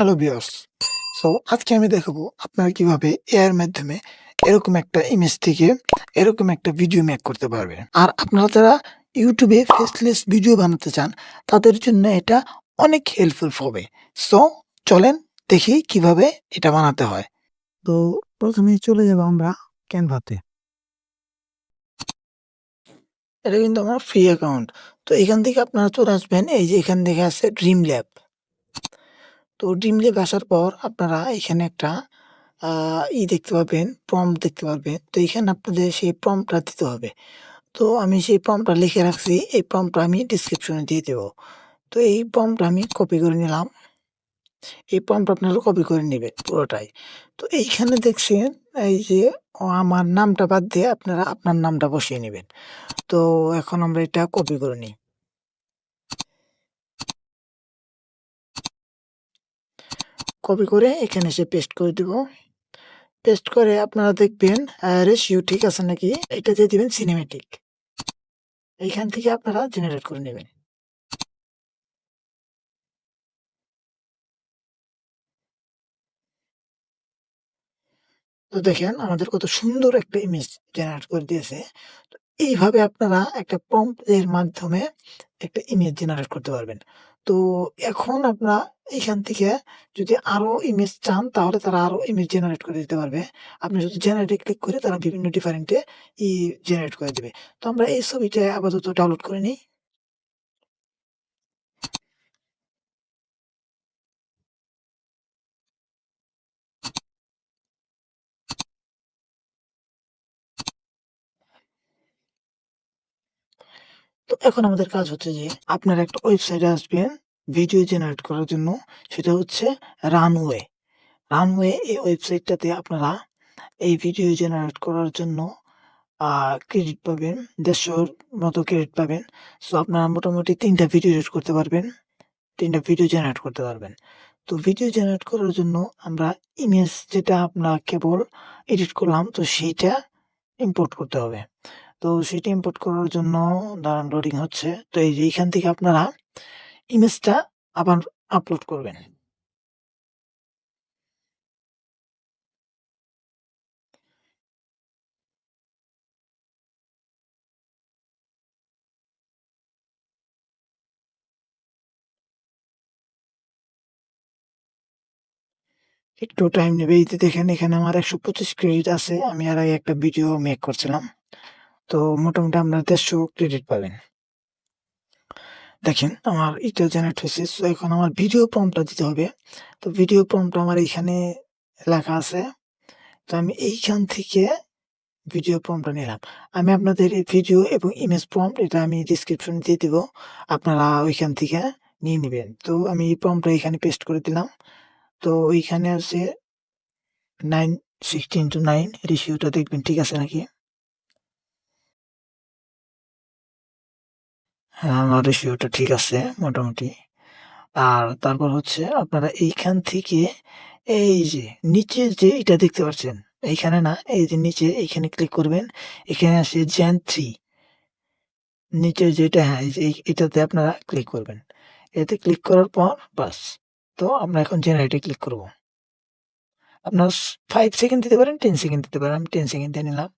Hello viewers. So আজকে আমি দেখাবো আপনারা কিভাবে এআই এর মাধ্যমে এরকম একটা ইমেজ থেকে এরকম একটা ভিডিও মেক করতে পারবেন। আর আপনারা যারা YouTube এ ফেসলেস ভিডিও বানাতে চান তাদের জন্য এটা অনেক হেল্পফুল হবে। সো চলেন দেখি কিভাবে এটা বানাতে হয়। তো প্রথমেই চলে যাব আমরা ক্যানভাতে। এটা কিন্তু আমার ফ্রি অ্যাকাউন্ট। তো এখান থেকে আপনারা চলে আসবেন এই যে এখান থেকে আছে ড্রিম ল্যাব। তো ড্রিম ল্যাব আসার পর আপনারা এখানে একটা দেখতে পাবেন, প্রম্পট দেখতে পারবেন। তো এখানে আপনাদের সেই প্রম্পটটা দিতে হবে। তো আমি সেই প্রম্পটটা লিখে রাখছি। এই প্রম্পটটা আমি ডেসক্রিপশনে দিয়ে দেব। তো এই প্রম্পটটা আমি কপি করে নিলাম। এই প্রম্পট আপনারা কপি করে নিবেন পুরোটাই। তো এইখানে দেখছেন এই যে আমার নামটা বাদ দিয়ে আপনারা আপনার নামটা বসিয়ে নিবেন। তো এখন আমরা এটা কপি করে নিই। কপি করে এখানে এসে পেস্ট করে দিব। পেস্ট করে আপনারা দেখবেন রেশিও ঠিক আছে নাকি, এটা দিয়ে দিবেন সিনেমেটিক। এইখান থেকে আপনারা জেনারেট করে নেবেন। তো দেখেন আমাদের কত সুন্দর একটা ইমেজ জেনারেট করে দিয়েছে। তো এইভাবে আপনারা একটা প্রম্পট এর মাধ্যমে একটা ইমেজ জেনারেট করতে পারবেন। তো এখন আপনারা এইখান থেকে যদি আরো ইমেজ চান তাহলে তারা আরো ইমেজ জেনারেট করে দিতে পারবে। আপনি যদি জেনারেটে ক্লিক করে তারা বিভিন্ন ডিফারেন্ট জেনারেট করে দিবে। তো আমরা এই ছবিটা আপাতত ডাউনলোড করে নিই। তো এখন আমাদের কাজ হচ্ছে যে আপনারা একটা ওয়েবসাইটে আসবেন ভিডিও জেনারেট করার জন্য। সেটা হচ্ছে রানওয়ে। রানওয়ে এই ওয়েবসাইটটাতে আপনারা এই ভিডিও জেনারেট করার জন্য ক্রেডিট পাবেন। ১৫০ মতো ক্রেডিট পাবেন। সো আপনারা মোটামুটি ৩ টা ভিডিও এডিট করতে পারবেন। ৩ টা ভিডিও জেনারেট করতে পারবেন। তো ভিডিও জেনারেট করার জন্য আমরা ইমেজ যেটা আমরা কেবল এডিট করলাম তো সেইটা ইম্পোর্ট করতে হবে। তো সেটা ইম্পোর্ট করার জন্য দাঁড়ান লোডিং হচ্ছে। তো এই যে এইখান থেকে আপনারা ইমেজটা আবার আপলোড করবেন। একটু টাইম নেবে। এই যে দেখেন এখানে আমার ১২৫ ক্রেডিট আছে। আমি এর আগে একটা ভিডিও মেক করছিলাম। তো মোটামুটি আপনারা ১৫০ ক্রেডিট পাবেন। দেখেন আমার এটা জেনারেট হয়েছে। সো এখন আমার ভিডিও প্রম্পটটা দিতে হবে। তো ভিডিও প্রম্পট আমার এইখানে লেখা আছে। তো আমি এইখান থেকে ভিডিও প্রম্পটটা নিলাম। আমি আপনাদের এই ভিডিও এবং ইমেজ প্রম্পট এটা আমি ডেসক্রিপশনে দিয়ে দিব। আপনারা ওইখান থেকে নিয়ে নিবেন। তো আমি এই প্রম্পটটা এখানে পেস্ট করে দিলাম। তো ওইখানে আছে 9:16:9 রেশিওটা দেখবেন ঠিক আছে নাকি? হ্যাঁ, আমার রেশিওটা ঠিক আছে মোটামুটি। আর তারপর হচ্ছে আপনারা এইখান থেকে এই যে নিচে যে এটা দেখতে পাচ্ছেন, এইখানে না এই যে নিচে এইখানে ক্লিক করবেন। এখানে আসে Gen 3 নিচে যেটা হ্যাঁ, এই যে এটাতে আপনারা ক্লিক করবেন। এতে ক্লিক করার পর বাস। তো আমরা এখন জেনারেট এ ক্লিক করব। আপনারা 5 সেকেন্ড দিতে পারেন, 10 সেকেন্ড দিতে পারেন। আমি 10 সেকেন্ড দিয়ে নিলাম।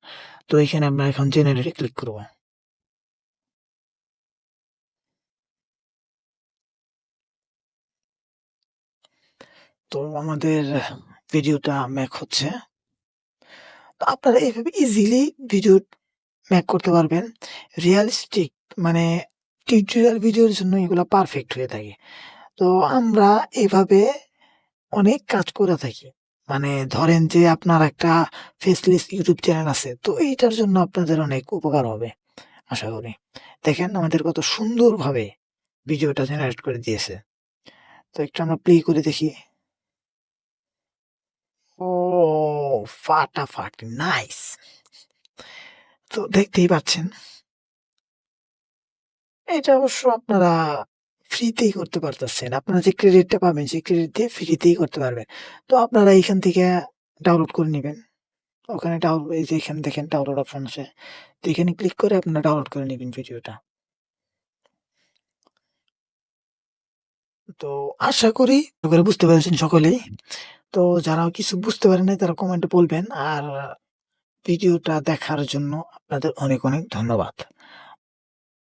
তো এখানে আমরা এখন জেনারেট এ ক্লিক করব। তো আমাদের ভিডিওটা মেক হচ্ছে। তো আপনারা এভাবে ইজিলি ভিডিও মেক করতে পারবেন। রিয়ালিস্টিক মানে টিউটোরিয়াল ভিডিওর জন্য এগুলা পারফেক্ট হয়ে থাকে। তো আমরা এভাবে অনেক কাজ করে থাকি। মানে ধরেন যে আপনার একটা ফেসলেস ইউটিউব চ্যানেল আছে। তো এইটার জন্য আপনাদের অনেক উপকার হবে আশা করি। দেখেন আমাদের কত সুন্দরভাবে ভিডিওটা জেনারেট করে দিয়েছে। তো একটু আমরা প্লে করে দেখি। ও ফাটাফাটি নাইস! তো দেখতেই পাচ্ছেন। এটা অবশ্য আপনারা ফ্রিতেই করতে পারতেছেন। আপনারা যে ক্রেডিটটা পাবেন সেই ক্রেডিট দিয়ে ফ্রিতেই করতে পারবেন। তো আপনারা এইখান থেকে ডাউনলোড করে নিবেন। ওখানে এই যে এখানে দেখেন ডাউনলোড অপশন আছে। তো এখানে ক্লিক করে আপনারা ডাউনলোড করে নিবেন ভিডিওটা। তো আশা করি বুঝতে পেরেছেন সকলেই। তো যারা কিছু বুঝতে পারেন নাই তারা কমেন্টে বলবেন। আর ভিডিওটা দেখার জন্য আপনাদের অনেক, অনেক ধন্যবাদ।